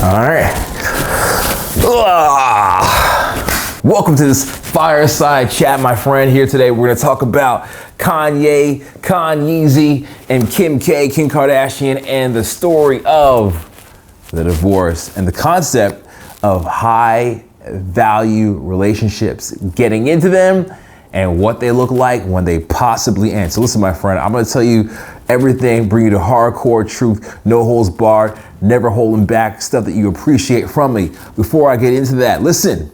All right. Welcome to this fireside chat, my friend. Here today, we're gonna talk about Kanye, Kanye, and Kim Kardashian, and the story of the divorce and the concept of high value relationships, getting into them, and what they look like when they possibly end. So listen, my friend, I'm gonna tell you everything, bring you the hardcore truth, no holds barred, never holding back, stuff that you appreciate from me. Before I get into that, listen,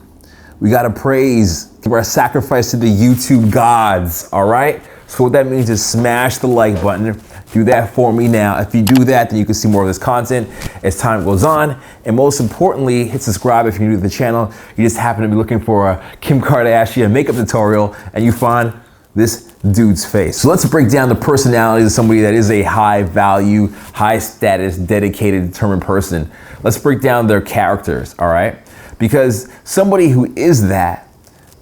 we gotta give our sacrifice to the YouTube gods, all right? So what that means is smash the like button. Do that for me now. If you do that, then you can see more of this content as time goes on. And most importantly, hit subscribe if you're new to the channel. You just happen to be looking for a Kim Kardashian makeup tutorial and you find this dude's face. So let's break down the personality of somebody that is a high value, high status, dedicated, determined person. Let's break down their characters, all right? Because somebody who is that,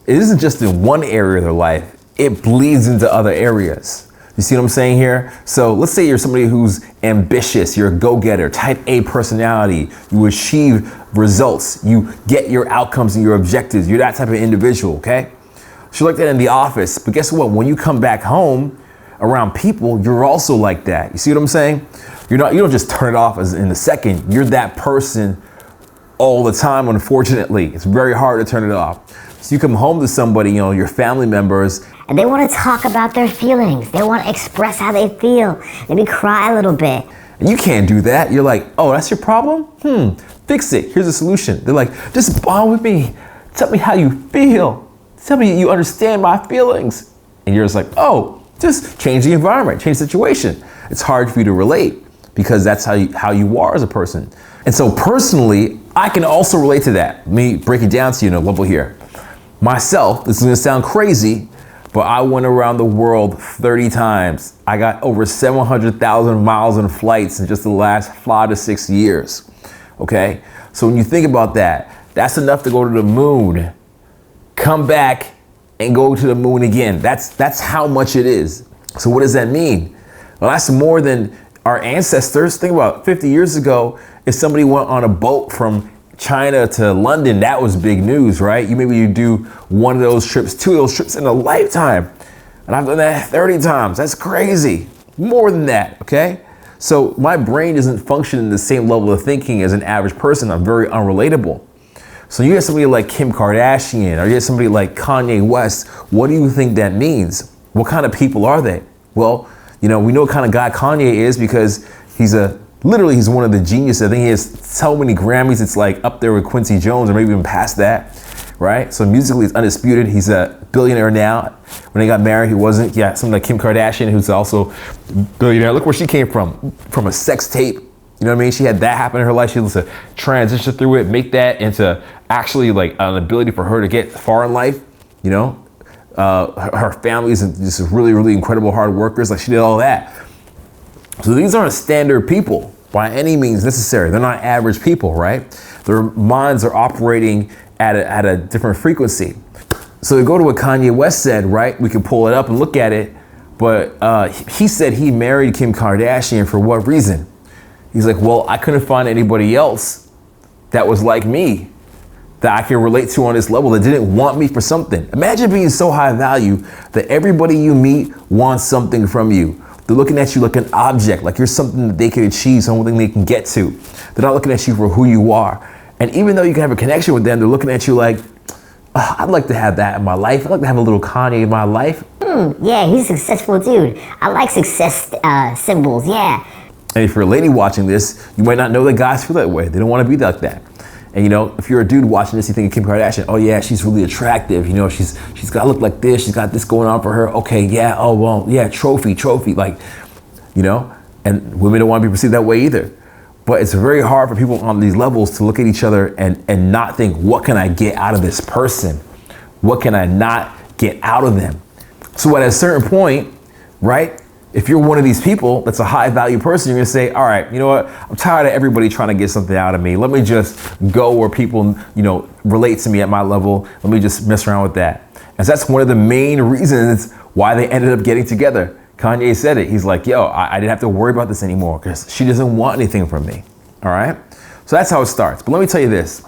it isn't just in one area of their life, it bleeds into other areas. You see what I'm saying here? So let's say you're somebody who's ambitious, you're a go-getter, type A personality, you achieve results, you get your outcomes and your objectives, you're that type of individual, okay? So you're like that in the office, but guess what? When you come back home around people, you're also like that. You see what I'm saying? You don't just turn it off as in a second, you're that person all the time, unfortunately. It's very hard to turn it off. So you come home to somebody, your family members, and they want to talk about their feelings. They want to express how they feel. Maybe cry a little bit. And you can't do that. You're like, oh, that's your problem? Fix it. Here's a solution. They're like, just bond with me. Tell me how you feel. Tell me you understand my feelings. And you're just like, oh, just change the environment, change the situation. It's hard for you to relate because that's how you are as a person. And so personally, I can also relate to that. Let me break it down to you in a level here. Myself, this is gonna sound crazy, but I went around the world 30 times. I got over 700,000 miles in flights in just the last 5 to 6 years, okay? So when you think about that, that's enough to go to the moon, come back and go to the moon again. That's how much it is. So what does that mean? Well, that's more than our ancestors. Think about 50 years ago, if somebody went on a boat from China to London, that was big news, right? You do one of those trips, 2 of those trips in a lifetime. And I've done that 30 times. That's crazy. More than that, okay? So my brain doesn't function in the same level of thinking as an average person. I'm very unrelatable. So you get somebody like Kim Kardashian, or you get somebody like Kanye West. What do you think that means? What kind of people are they? Well, we know what kind of guy Kanye is because he's one of the geniuses. I think he has so many Grammys, it's like up there with Quincy Jones or maybe even past that, right? So musically, it's undisputed. He's a billionaire now. When they got married, he wasn't. Yeah, something like Kim Kardashian, who's also a billionaire. Look where she came from a sex tape. You know what I mean? She had that happen in her life. She was to transition through it, make that into actually like an ability for her to get far in life, her family is just really, really incredible hard workers. Like she did all that. So these aren't standard people by any means necessary. They're not average people, right? Their minds are operating at a different frequency. So to go to what Kanye West said, right? We can pull it up and look at it, but he said he married Kim Kardashian for what reason? He's like, well, I couldn't find anybody else that was like me, that I can relate to on this level, that didn't want me for something. Imagine being so high value that everybody you meet wants something from you. They're looking at you like an object, like you're something that they can achieve, something they can get to. They're not looking at you for who you are. And even though you can have a connection with them, they're looking at you like, oh, I'd like to have that in my life. I'd like to have a little Kanye in my life. Yeah, he's a successful dude. I like success symbols, yeah. And if you're a lady watching this, you might not know that guys feel that way. They don't want to be like that. And if you're a dude watching this, you think of Kim Kardashian, oh yeah, she's really attractive. She's got to look like this. She's got this going on for her. Okay, yeah, oh well, yeah, trophy, like, and women don't want to be perceived that way either. But it's very hard for people on these levels to look at each other and not think, what can I get out of this person? What can I not get out of them? So at a certain point, right, if you're one of these people that's a high value person, you're gonna say, all right, you know what? I'm tired of everybody trying to get something out of me. Let me just go where people, relate to me at my level. Let me just mess around with that. And so that's one of the main reasons why they ended up getting together. Kanye said it. He's like, yo, I didn't have to worry about this anymore because she doesn't want anything from me. All right. So that's how it starts. But let me tell you this.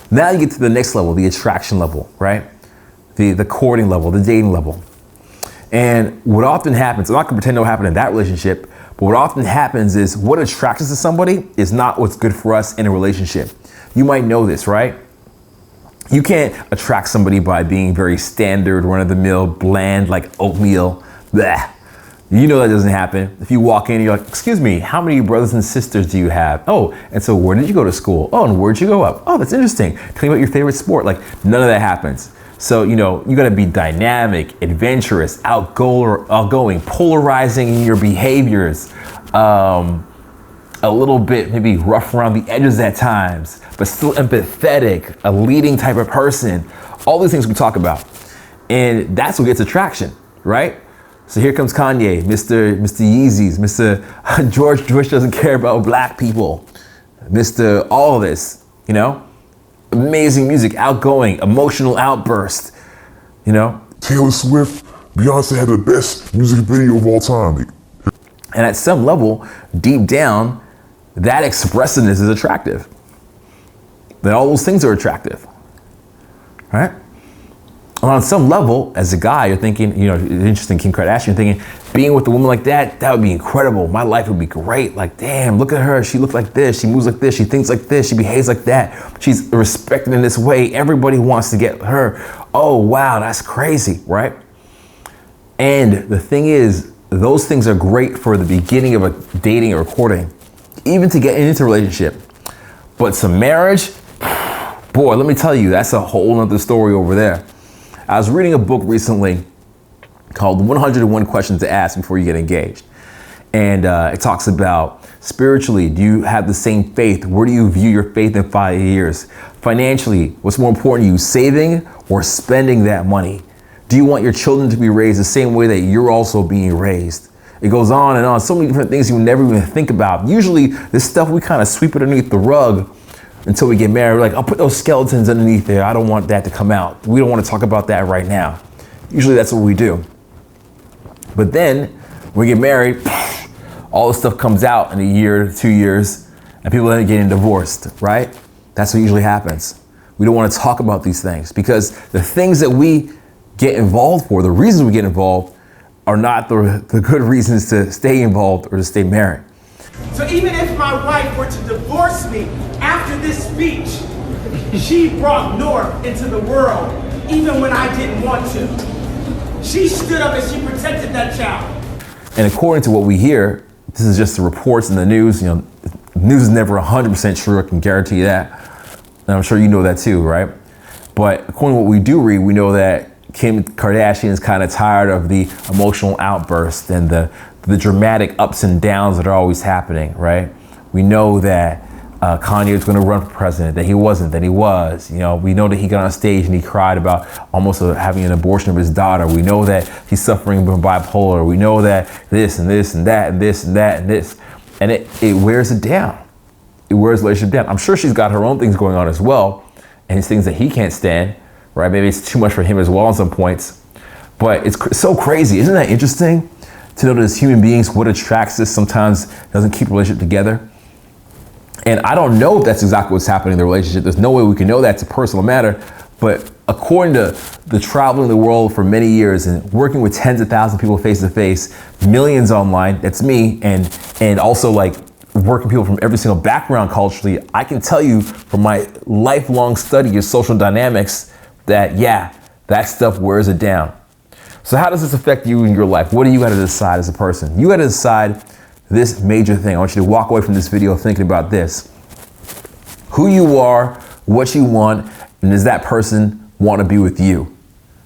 Now you get to the next level, the attraction level, right? The courting level, the dating level. And what often happens, I'm not gonna pretend it happened in that relationship, but what often happens is what attracts us to somebody is not what's good for us in a relationship. You might know this, right? You can't attract somebody by being very standard, run-of-the-mill, bland, like oatmeal. Blah. You know that doesn't happen. If you walk in, you're like, excuse me, how many brothers and sisters do you have? Oh, and so where did you go to school? Oh, and where'd you go up? Oh, that's interesting. Tell me about your favorite sport. Like, none of that happens. So, you gotta be dynamic, adventurous, outgoing, polarizing in your behaviors, a little bit maybe rough around the edges at times, but still empathetic, a leading type of person. All these things we talk about. And that's what gets attraction, right? So here comes Kanye, Mr. Yeezys, Mr. George doesn't care about black people, Mr. all of this, Amazing music, outgoing, emotional outburst, Taylor Swift, Beyonce had the best music video of all time. And at some level, deep down, that expressiveness is attractive. That all those things are attractive, right? And on some level, as a guy, you're thinking, interesting, Kim Kardashian, thinking, being with a woman like that would be incredible. My life would be great. Like, damn, look at her. She looks like this. She moves like this. She thinks like this. She behaves like that. She's respected in this way. Everybody wants to get her. Oh, wow, that's crazy, right? And the thing is, those things are great for the beginning of a dating or courting, even to get into a relationship. But some marriage, boy, let me tell you, that's a whole nother story over there. I was reading a book recently called 101 Questions to Ask Before You Get Engaged. And it talks about spiritually, do you have the same faith? Where do you view your faith in 5 years? Financially, what's more important to you, saving or spending that money? Do you want your children to be raised the same way that you're also being raised? It goes on and on, so many different things you never even think about. Usually this stuff, we kind of sweep it underneath the rug until we get married. We're like, I'll put those skeletons underneath there. I don't want that to come out. We don't want to talk about that right now. Usually that's what we do. But then when we get married, all this stuff comes out in a year, 2 years, and people end up getting divorced, right? That's what usually happens. We don't want to talk about these things because the things that we get involved for, the reasons we get involved, are not the good reasons to stay involved or to stay married. So even if my wife were to divorce me after this speech, she brought North into the world, even when I didn't want to. She stood up and she protected that child. And according to what we hear, this is just the reports in the news. News is never 100% true, I can guarantee you that. And I'm sure you know that too, right? But according to what we do read, we know that Kim Kardashian is kind of tired of the emotional outbursts and the dramatic ups and downs that are always happening, right? We know that Kanye was going to run for president, that he wasn't, that he was. We know that he got on stage and he cried about almost having an abortion of his daughter. We know that he's suffering from bipolar. We know that this and this and that and this and that and this. And it wears it down. It wears the relationship down. I'm sure she's got her own things going on as well, and his things that he can't stand, right? Maybe it's too much for him as well on some points. But it's so crazy. Isn't that interesting? To know that as human beings, what attracts us sometimes doesn't keep a relationship together. And I don't know if that's exactly what's happening in the relationship. There's no way we can know that. It's a personal matter. But according to the traveling the world for many years and working with tens of thousands of people face to face, millions online, that's me, and also like working people from every single background culturally, I can tell you from my lifelong study of social dynamics that, yeah, that stuff wears it down. So how does this affect you in your life? What do you got to decide as a person? You got to decide this major thing. I want you to walk away from this video thinking about this. Who you are, what you want, and does that person want to be with you?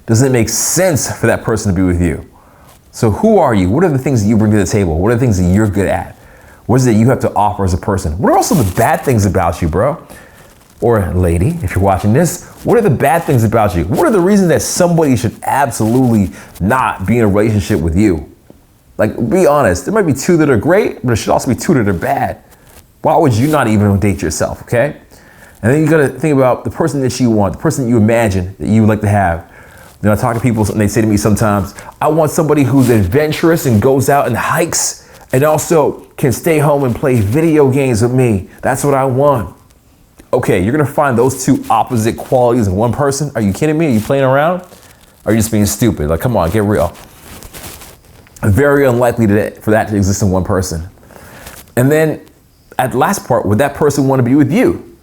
Does it make sense for that person to be with you? So who are you? What are the things that you bring to the table? What are the things that you're good at? What is it you have to offer as a person? What are also the bad things about you, bro? Or lady, if you're watching this, what are the bad things about you? What are the reasons that somebody should absolutely not be in a relationship with you? Like, be honest, there might be two that are great, but there should also be two that are bad. Why would you not even date yourself, okay? And then you gotta think about the person that you want, the person that you imagine that you would like to have. I talk to people and they say to me sometimes, I want somebody who's adventurous and goes out and hikes and also can stay home and play video games with me. That's what I want. Okay, you're gonna find those two opposite qualities in one person? Are you kidding me? Are you playing around? Or are you just being stupid? Like, come on, get real. Very unlikely for that to exist in one person. And then at the last part, would that person want to be with you?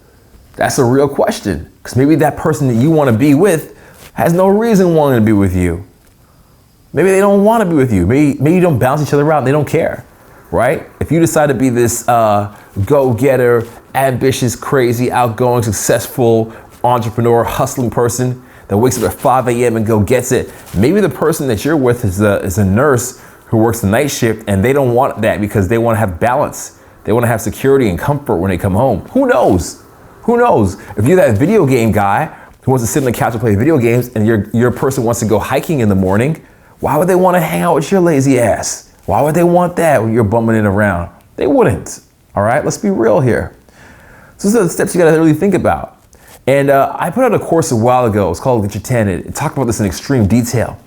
That's a real question, because maybe that person that you want to be with has no reason wanting to be with you. Maybe they don't want to be with you. Maybe you don't balance each other out and they don't care, right? If you decide to be this go-getter, ambitious, crazy, outgoing, successful, entrepreneur, hustling person that wakes up at 5 a.m. and go gets it, maybe the person that you're with is a nurse who works the night shift and they don't want that because they want to have balance. They want to have security and comfort when they come home. Who knows? Who knows? If you're that video game guy who wants to sit on the couch and play video games and your person wants to go hiking in the morning, why would they want to hang out with your lazy ass? Why would they want that when you're bumming it around? They wouldn't. All right, let's be real here. So these are the steps you gotta really think about. And I put out a course a while ago. It's called Get Your 10. It talked about this in extreme detail.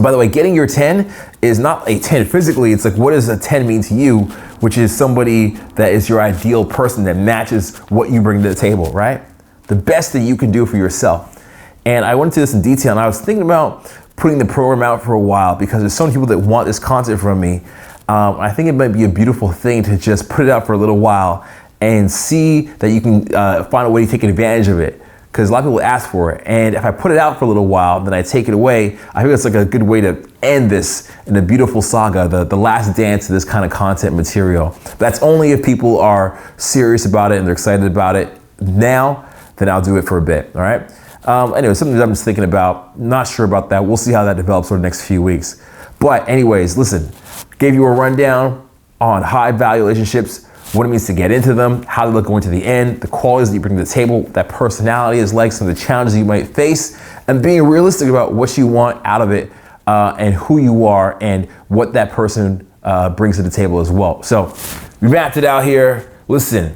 By the way, getting your 10 is not a 10 physically. It's like, what does a 10 mean to you? Which is somebody that is your ideal person that matches what you bring to the table, right? The best that you can do for yourself. And I went into this in detail, and I was thinking about putting the program out for a while because there's so many people that want this content from me. I think it might be a beautiful thing to just put it out for a little while and see that you can find a way to take advantage of it. Because a lot of people ask for it. And if I put it out for a little while, then I take it away, I think it's like a good way to end this in a beautiful saga, the last dance of this kind of content material. That's only if people are serious about it and they're excited about it now, then I'll do it for a bit, all right? Anyway, something that I'm just thinking about, not sure about that. We'll see how that develops over the next few weeks. But anyways, listen, gave you a rundown on high value relationships, what it means to get into them, how they look going to the end, the qualities that you bring to the table, that personality is like, some of the challenges you might face, and being realistic about what you want out of it and who you are and what that person brings to the table as well. So we mapped it out here. Listen,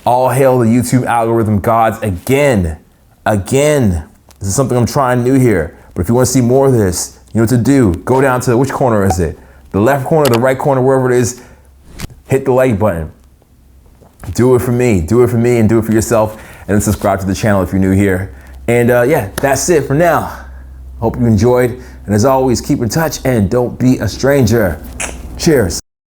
all hail the YouTube algorithm gods again. This is something I'm trying new here. But if you want to see more of this, you know what to do. Go down to, which corner is it? The left corner, the right corner, wherever it is, hit the like button. Do it for me, and do it for yourself, and then subscribe to the channel if you're new here. And yeah, that's it for now. Hope you enjoyed, and as always, keep in touch and don't be a stranger. Cheers.